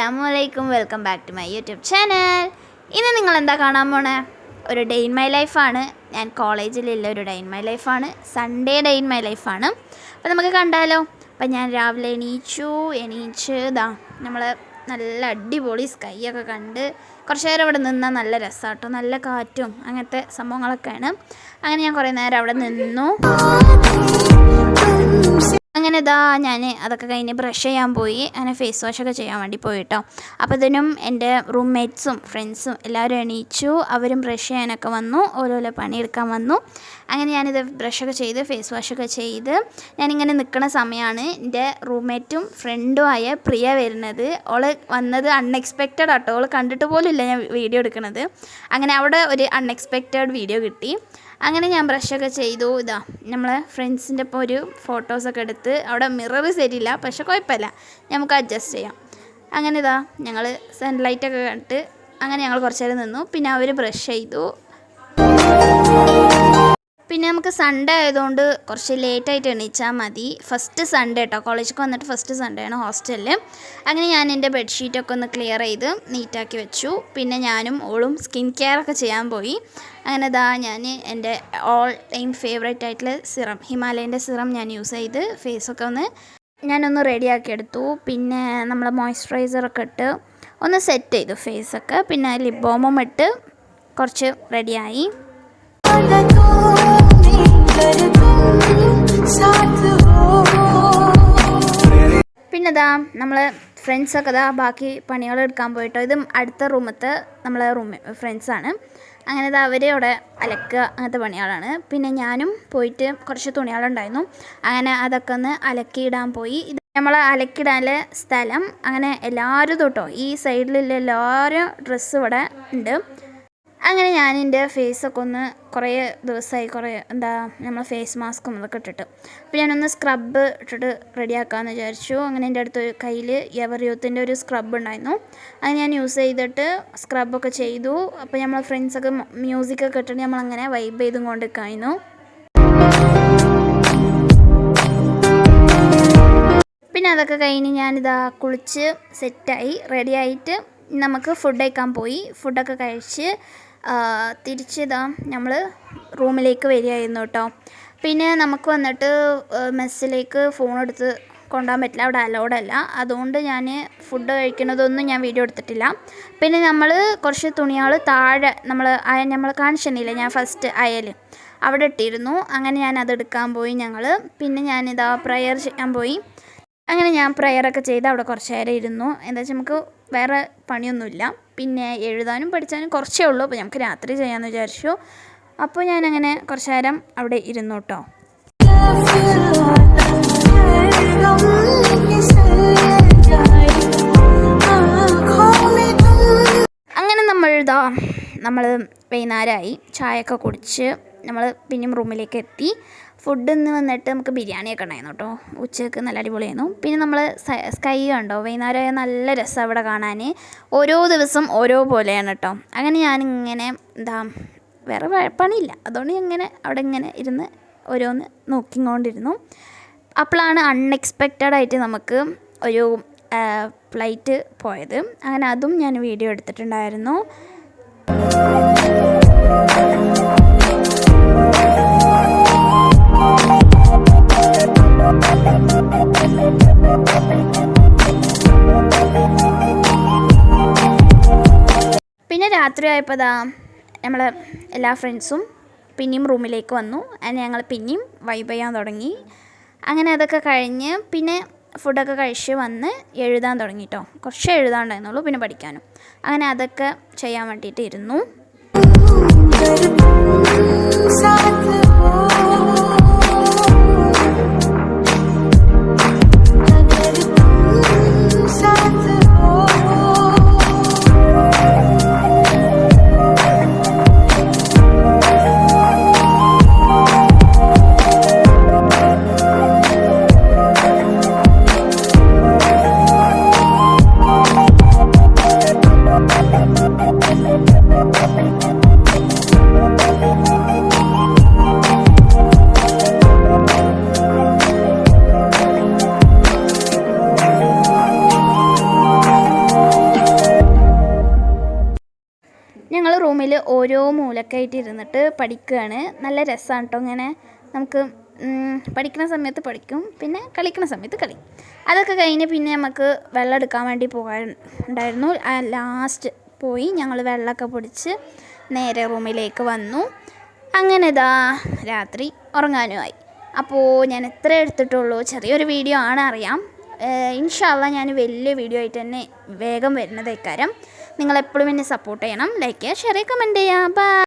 അസ്സലാമുഅലൈക്കും, welcome back to my YouTube channel. ഇന്ന് നിങ്ങളെന്താ കാണാൻ പോണേ? ഒരു ഡേ ഇൻ മൈ ലൈഫാണ്. ഞാൻ കോളേജിലുള്ള ഒരു ഡേ ഇൻ മൈ ലൈഫാണ്, സൺഡേ ഡേ ഇൻ മൈ ലൈഫാണ്. അപ്പോൾ നമുക്ക് കണ്ടാലോ. അപ്പം ഞാൻ രാവിലെ എണീച്ച് നമ്മൾ നല്ല അടിപൊളി സ്കൈ ഒക്കെ കണ്ട് കുറച്ച് നേരം അവിടെ നിന്നാൽ നല്ല രസമാട്ടോ, നല്ല കാറ്റും അങ്ങനത്തെ സംഭവങ്ങളൊക്കെയാണ്. അങ്ങനെ ഞാൻ കുറേ നേരം അവിടെ നിന്നു. അങ്ങനെ ഞാൻ അതൊക്കെ കഴിഞ്ഞ് ബ്രഷ് ചെയ്യാൻ പോയി. അങ്ങനെ ഫേസ് വാഷൊക്കെ ചെയ്യാൻ വേണ്ടി പോയി കേട്ടോ. അപ്പോൾ ഇതിനും എൻ്റെ റൂംമേറ്റ്സും ഫ്രണ്ട്സും എല്ലാവരും എണീച്ചു. അവരും ബ്രഷ് ചെയ്യാനൊക്കെ വന്നു, ഓരോരോ പണിയെടുക്കാൻ വന്നു. അങ്ങനെ ഞാനിത് ബ്രഷൊക്കെ ചെയ്ത് ഫേസ് വാഷൊക്കെ ചെയ്ത് ഞാനിങ്ങനെ നിൽക്കുന്ന സമയമാണ് എൻ്റെ റൂംമേറ്റും ഫ്രണ്ടും ആയ പ്രിയ വരുന്നത്. ഓള് വന്നത് അൺഎക്സ്പെക്റ്റഡ് ആട്ടോ, ഓൾ കണ്ടിട്ട് പോലും ഇല്ല ഞാൻ വീഡിയോ എടുക്കുന്നത്. അങ്ങനെ അവിടെ ഒരു അൺഎക്സ്പെക്റ്റഡ് വീഡിയോ കിട്ടി. അങ്ങനെ ഞാൻ ബ്രഷൊക്കെ ചെയ്തു. നമ്മളെ ഫ്രണ്ട്സിൻ്റെ ഒപ്പം ഒരു ഫോട്ടോസൊക്കെ എടുത്ത്. അവിടെ മിറർ ശരിയില്ല, പക്ഷെ കുഴപ്പമില്ല, നമുക്ക് അഡ്ജസ്റ്റ് ചെയ്യാം. അങ്ങനെ ഞങ്ങൾ സൺലൈറ്റൊക്കെ കണ്ടിട്ട് അങ്ങനെ ഞങ്ങൾ കുറച്ച് നേരം നിന്നു. പിന്നെ അവർ ബ്രഷ് ചെയ്തു. പിന്നെ നമുക്ക് സൺഡേ ആയതുകൊണ്ട് കുറച്ച് ലേറ്റായിട്ട് എണീച്ചാൽ മതി. ഫസ്റ്റ് സൺഡേ കേട്ടോ, കോളേജിൽ വന്നിട്ട് ഫസ്റ്റ് സൺഡേ ആണ് ഹോസ്റ്റലിൽ. അങ്ങനെ ഞാൻ എൻ്റെ ബെഡ്ഷീറ്റൊക്കെ ഒന്ന് ക്ലിയർ ചെയ്ത് നീറ്റാക്കി വെച്ചു. പിന്നെ ഞാനും ഓളും സ്കിൻ കെയർ ഒക്കെ ചെയ്യാൻ പോയി. അങ്ങനെ ഞാൻ എൻ്റെ ഓൾ ടൈം ഫേവറേറ്റ് ആയിട്ടുള്ള സിറം, ഹിമാലയൻ്റെ സിറം ഞാൻ യൂസ് ചെയ്ത് ഫേസൊക്കെ ഞാനൊന്ന് റെഡിയാക്കി എടുത്തു. പിന്നെ നമ്മൾ മോയ്സ്ചറൈസറൊക്കെ ഇട്ട് ഒന്ന് സെറ്റ് ചെയ്തു ഫേസൊക്കെ. പിന്നെ ലിപ് ബാമും ഇട്ട് കുറച്ച് റെഡിയായി. പിന്നെ നമ്മൾ ഫ്രണ്ട്സൊക്കെ ബാക്കി പണികൾ എടുക്കാൻ പോയിട്ടോ. ഇത് അടുത്ത റൂമത്തെ നമ്മളെ ഫ്രണ്ട്സാണ്. അങ്ങനെ അവർ അവിടെ അലക്കുക അങ്ങനത്തെ പണികളാണ്. പിന്നെ ഞാനും പോയിട്ട് കുറച്ച് തുണികളുണ്ടായിരുന്നു, അങ്ങനെ അതൊക്കെ ഒന്ന് അലക്കിയിടാൻ പോയി. ഇത് നമ്മൾ അലക്കിടാനുള്ള സ്ഥലം. അങ്ങനെ എല്ലാവരും തൊട്ടോ ഈ സൈഡിലുള്ള എല്ലാവരും ഡ്രസ്സ് ഇവിടെ ഉണ്ട്. അങ്ങനെ ഞാൻ എൻ്റെ ഫേസൊക്കെ ഒന്ന് കുറേ ദിവസമായി നമ്മൾ ഫേസ് മാസ്കും അതൊക്കെ ഇട്ടിട്ട്. അപ്പോൾ ഞാനൊന്ന് സ്ക്രബ്ബ് ഇട്ടിട്ട് റെഡിയാക്കാമെന്ന് വിചാരിച്ചു. അങ്ങനെ എൻ്റെ അടുത്ത് കയ്യിൽ എവർ യൂത്തിൻ്റെ ഒരു സ്ക്രബ്ബ് ഉണ്ടായിരുന്നു. അത് ഞാൻ യൂസ് ചെയ്തിട്ട് സ്ക്രബൊക്കെ ചെയ്തു. അപ്പോൾ നമ്മൾ ഫ്രണ്ട്സൊക്കെ മ്യൂസിക്കൊക്കെ ഇട്ടിട്ട് നമ്മളങ്ങനെ വൈബ് ചെയ്തും കൊണ്ട് കഴിഞ്ഞു. പിന്നെ അതൊക്കെ കഴിഞ്ഞ് കുളിച്ച് സെറ്റായി റെഡിയായിട്ട് നമുക്ക് ഫുഡ് കഴിക്കാൻ പോയി. ഫുഡൊക്കെ കഴിച്ച് തിരിച്ച് നമ്മൾ റൂമിലേക്ക് വരികയായിരുന്നു കേട്ടോ. പിന്നെ നമുക്ക് വന്നിട്ട് മെസ്സിലേക്ക് ഫോൺ എടുത്ത് കൊണ്ടുപോകാൻ പറ്റില്ല, അവിടെ അലൗഡല്ല. അതുകൊണ്ട് ഞാൻ ഫുഡ് കഴിക്കുന്നതൊന്നും ഞാൻ വീഡിയോ എടുത്തിട്ടില്ല. പിന്നെ നമ്മൾ കുറച്ച് തുണികൾ താഴെ നമ്മൾ കാണിച്ചിട്ടില്ല, ഞാൻ ഫസ്റ്റ് അയൽ അവിടെ ഇട്ടിരുന്നു. അങ്ങനെ ഞാൻ അതെടുക്കാൻ പോയി ഞങ്ങൾ. പിന്നെ ഞാനിതാ പ്രയർ ചെയ്യാൻ പോയി. അങ്ങനെ ഞാൻ പ്രയറൊക്കെ ചെയ്ത് അവിടെ കുറച്ച് നേരം ഇരുന്നു. എന്താ വെച്ചാൽ നമുക്ക് വേറെ പണിയൊന്നുമില്ല. പിന്നെ എഴുതാനും പഠിച്ചാനും കുറച്ചേ ഉള്ളൂ. അപ്പോൾ നമുക്ക് രാത്രി ചെയ്യാമെന്ന് വിചാരിച്ചു. അപ്പോൾ ഞാനങ്ങനെ കുറച്ച് നേരം അവിടെ ഇരുന്നു കേട്ടോ. അങ്ങനെ നമ്മൾ വൈകുന്നേരമായി, ചായയൊക്കെ കുടിച്ച് നമ്മൾ പിന്നെയും റൂമിലേക്ക് എത്തി. ഫുഡ് ഇന്ന് വന്നിട്ട് നമുക്ക് ബിരിയാണിയൊക്കെ ഉണ്ടായിരുന്നു കേട്ടോ. ഉച്ചയ്ക്ക് നല്ല അടിപൊളിയായിരുന്നു. പിന്നെ നമ്മൾ സ്കൈ കണ്ടോ, വൈകുന്നേരമായ നല്ല രസം അവിടെ കാണാൻ. ഓരോ ദിവസം ഓരോ പോലെയാണ് കേട്ടോ. അങ്ങനെ ഞാനിങ്ങനെ വേറെ പണിയില്ല, അതുകൊണ്ട് ഇങ്ങനെ അവിടെ ഇങ്ങനെ ഇരുന്ന് ഓരോന്ന് നോക്കിക്കൊണ്ടിരുന്നു. അപ്പോഴാണ് അൺഎക്സ്പെക്റ്റഡായിട്ട് നമുക്ക് ഒരു ഫ്ലൈറ്റ് പോയത്. അങ്ങനെ അതും ഞാൻ വീഡിയോ എടുത്തിട്ടുണ്ടായിരുന്നു. പിന്നെ രാത്രി ആയപ്പോൾ നമ്മൾ എല്ലാ ഫ്രണ്ട്സും പിന്നെയും റൂമിലേക്ക് വന്നു. അങ്ങനെ ഞങ്ങൾ പിന്നെയും വൈബ് ചെയ്യാൻ തുടങ്ങി. അങ്ങനെ അതൊക്കെ കഴിഞ്ഞ് പിന്നെ ഫുഡൊക്കെ കഴിച്ച് വന്ന് എഴുതാൻ തുടങ്ങി കേട്ടോ. കുറച്ച് എഴുതാനുണ്ടായിരുന്നുള്ളൂ, പിന്നെ പഠിക്കാനും. അങ്ങനെ അതൊക്കെ ചെയ്യാൻ വേണ്ടിയിട്ട് ഇരുന്നു. ഓരോ മൂലക്കായിട്ട് ഇരുന്നിട്ട് പഠിക്കുകയാണ്. നല്ല രസമാണ് കേട്ടോ. ഇങ്ങനെ നമുക്ക് പഠിക്കുന്ന സമയത്ത് പഠിക്കും, പിന്നെ കളിക്കുന്ന സമയത്ത് കളി. അതൊക്കെ കഴിഞ്ഞ് പിന്നെ നമുക്ക് വെള്ളം എടുക്കാൻ വേണ്ടി പോകാനുണ്ടായിരുന്നു. ലാസ്റ്റ് പോയി ഞങ്ങൾ വെള്ളമൊക്കെ പിടിച്ച് നേരെ റൂമിലേക്ക് വന്നു. അങ്ങനെ ഇതാ രാത്രി ഉറങ്ങാനുമായി. അപ്പോൾ ഞാൻ എത്ര എടുത്തിട്ടുള്ളൂ, ചെറിയൊരു വീഡിയോ ആണ് അറിയാം. ഇൻഷാ അള്ളാ ഞാൻ വലിയ വീഡിയോ ആയിട്ട് തന്നെ വേഗം വരുന്നതേക്കാരം. നിങ്ങളെപ്പോഴും എന്നെ സപ്പോർട്ട് ചെയ്യണം. ലൈക്ക് ചെയ്യുക, ഷെയർ ചെയ്യുക, കമൻറ്റ് ചെയ്യുക. ബൈ.